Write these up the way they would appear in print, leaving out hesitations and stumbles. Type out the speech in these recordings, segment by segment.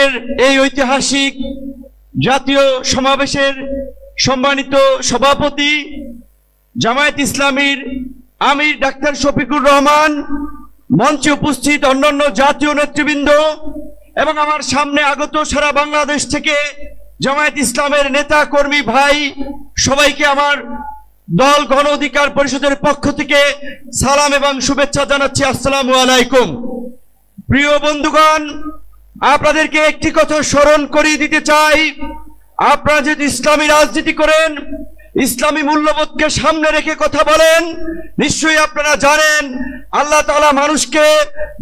আজকের এই ঐতিহাসিক জাতীয় সমাবেশের সম্মানিত সভাপতি জামায়াত ইসলামীর আমির ডাক্তার শফিকুর রহমান, মঞ্চে উপস্থিত অন্যান্য জাতীয় নেতৃবৃন্দ এবং আমার সামনে আগত সারা বাংলাদেশ থেকে জামায়াত ইসলামের নেতা কর্মী ভাই সবাইকে আমার দল গণ অধিকার পরিষদের পক্ষ থেকে সালাম এবং শুভেচ্ছা জানাচ্ছি। আসসালামু আলাইকুম। প্রিয় বন্ধুগণ, আপনাদেরকে একটি কথা স্মরণ করিয়ে দিতে চাই। আপনারা যদি ইসলামী রাজনীতি করেন, ইসলামী মূল্যবোধকে সামনে রেখে কথা বলেন, নিশ্চয়ই আপনারা জানেন আল্লাহ তাআলা মানুষকে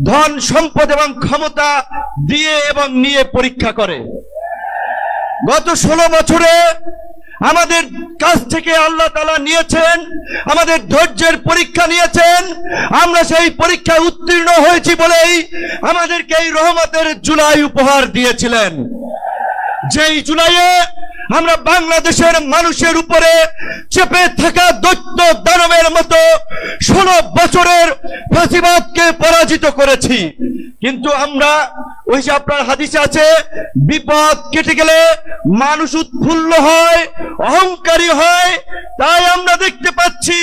ধন সম্পদ এবং ক্ষমতা দিয়ে এবং নিয়ে পরীক্ষা করে। গত 16 বছরে আমাদের কাছ থেকে আল্লাহ তাআলা নিয়েছেন, আমাদের ধৈর্যের পরীক্ষা নিয়েছেন। আমরা সেই পরীক্ষায় উত্তীর্ণ হয়েছি বলেই আমাদেরকে এই রহমতের জুলাই উপহার দিয়েছিলেন। যেই জুলাইয়ে আমরা বাংলাদেশের মানুষের উপরে চেপে থাকা দৈত্য দানবের মতো 16 বছরের ফাঁসিবাদকে পরাজিত করেছি। কিন্তু আমরা ওই যে আপনার হাদিসে আছে, বিপদ কেটে গেলে মানুষ উৎফুল্ল হয়, অহংকারী হয়। তাই আমরা দেখতে পাচ্ছি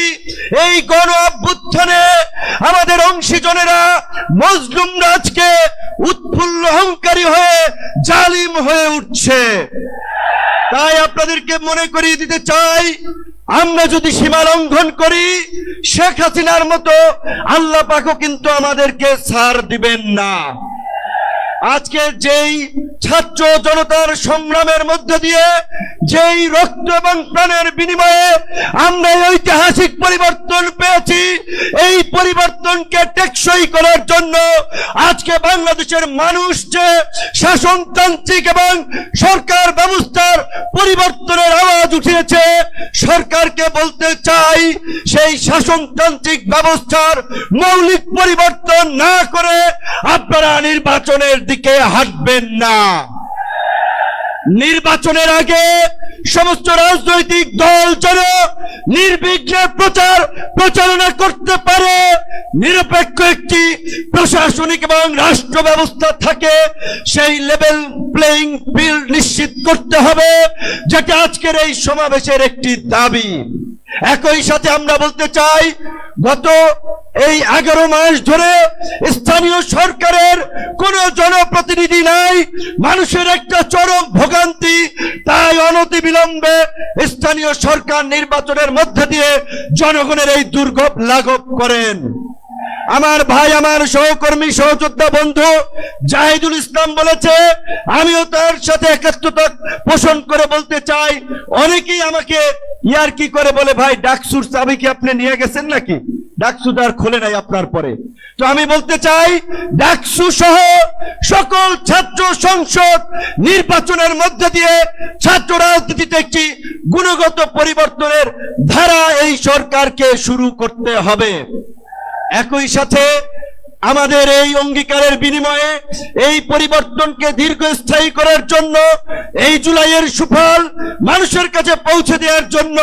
এই গণ অভ্যুত্থানে আমাদের অংশীজনেরা, মজলুমরা আজকে উৎফুল্ল অহংকারী হয়ে জালিম হয়ে উঠছে। তাই আপনাদেরকে মনে করিয়ে দিতে চাই, আমরা যদি সীমা লঙ্ঘন করি, শেখ হাসিনার মতো আল্লাহ পাকও কিন্তু আমাদেরকে ছাড় দিবেন না। আজকে যেই ছাত্র জনতার সংগ্রামের মধ্য দিয়ে, যেই রক্ত এবং প্রাণের বিনিময়ে আমরা ঐতিহাসিক পরিবর্তন পেয়েছি, এই পরিবর্তনকে টেকসই করার জন্য আজকে বাংলাদেশের মানুষ যে শাসনতান্ত্রিক এবং সরকার ব্যবস্থার পরিবর্তনের আওয়াজ উঠিয়েছে, সরকারকে বলতে চাই সেই শাসনতান্ত্রিক ব্যবস্থার মৌলিক পরিবর্তন না করে আপনারা নির্বাচনের দিকে হাঁটবেন না। নির্বাচনের আগে সমস্ত রাজনৈতিক দল যেন নির্বিঘ্নে প্রচারণা করতে পারে, নিরপেক্ষ একটি প্রশাসনিক এবং রাষ্ট্র ব্যবস্থা থাকে, সেই লেভেল প্লেইং ফিল্ড নিশ্চিত করতে হবে, যেটা আজকের এই সমাবেশের একটি দাবি। একই সাথে আমরা বলতে চাই, গত এই 11 মাস ধরে স্থানীয় সরকারের কোনো জনপ্রতিনিধি নাই, মানুষের একটা চরম ভোগান্তি। তাই অনতিবিলম্বে স্থানীয় সরকার নির্বাচনের মধ্যে দিয়ে জনগণের এই দুর্ভোগ লাঘব করেন। আমার ভাই, আমার সহকর্মী, সহযোদ্ধা বন্ধু জাহিদুল ইসলাম বলেছে, আমিও তার সাথে একাত্মতা পোষণ করে বলতে চাই। অনেকেই আমাকে ইয়ার্কি করে বলে, ভাই ডাকসুর চাবি কি আপনি নিয়ে গেছেন নাকি? ডাকসু আর খোলে নাই আপনার পরে। তো আমি বলতে চাই, ডাকসু সহ সকল ছাত্র সংসদ নির্বাচনের মধ্যে দিয়ে ছাত্র রাজনীতিতে একটি গুণগত পরিবর্তনের ধারা এই সরকারকে শুরু করতে হবে। একই সাথে আমাদের এই অঙ্গীকারের বিনিময়ে এই পরিবর্তনকে দীর্ঘস্থায়ী করার জন্য, এই জুলাইয়ের সুফল মানুষের কাছে পৌঁছে দেওয়ার জন্য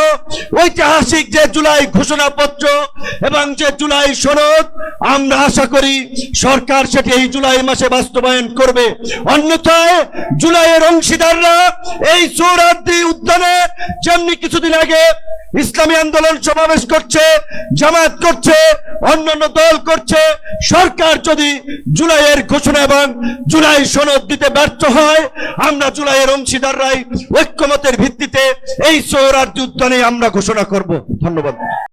ঐতিহাসিক যে জুলাই ঘোষণাপত্র এবং যে জুলাই সনদ, আমরা আশা করি সরকার সেটি এই জুলাই মাসে বাস্তবায়ন করবে। অন্যথায় জুলাইয়ের অংশীদাররা এই সোহরাওয়ার্দী উদ্যানে যেমনি কিছুদিন আগে ইসলামী আন্দোলন সমাবেশ করছে, জামায়াত করছে, অন্যান্য দল করছে, সরকার যদি জুলাইয়ের ঘোষণা এবং জুলাই সনদ দিতে ব্যর্থ হয়, আমরা জুলাইয়ের অংশীদাররাই ঐক্যমতের ভিত্তিতে এই সোহরাওয়ার্দী উদ্যানে আমরা ঘোষণা করব। ধন্যবাদ।